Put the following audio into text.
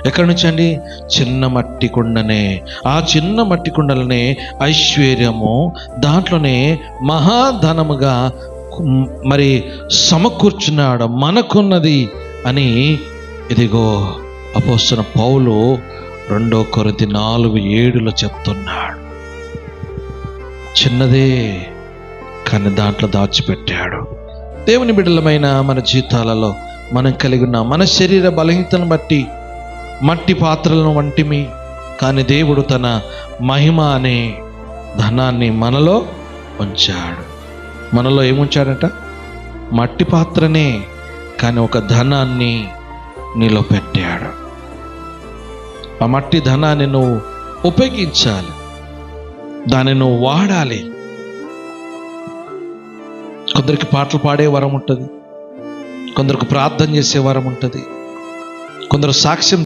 ఎక్కడి నుంచి అండి? చిన్న మట్టి కుండనే. ఆ చిన్న మట్టి కుండలనే ఐశ్వర్యము, దాంట్లోనే మహాధనముగా మరి సమకూర్చున్నాడు మనకున్నది అని. ఇదిగో అపోస్తలుడైన పౌలు 2 కొరింథీ 4:7 చెప్తున్నాడు. చిన్నదే కానీ దాంట్లో దాచిపెట్టాడు. దేవుని బిడ్డలమైన మన జీవితాలలో మనం కలిగి ఉన్న మన శరీర బలహీనతను బట్టి మట్టి పాత్రలను వంటిమి, కానీ దేవుడు తన మహిమ అనే ధనాన్ని మనలో ఉంచాడు. మనలో ఏముంచాడట? మట్టి పాత్రనే, కానీ ఒక ధనాన్ని నీలో పెట్టాడు. ఆ మట్టి ధనాన్ని నువ్వు ఉపయోగించాలి, దాన్ని నువ్వు వాడాలి. కొందరికి పాటలు పాడే వరం ఉంటుంది, కొందరికి ప్రార్థన చేసే వరం ఉంటుంది, కొందరు సాక్ష్యం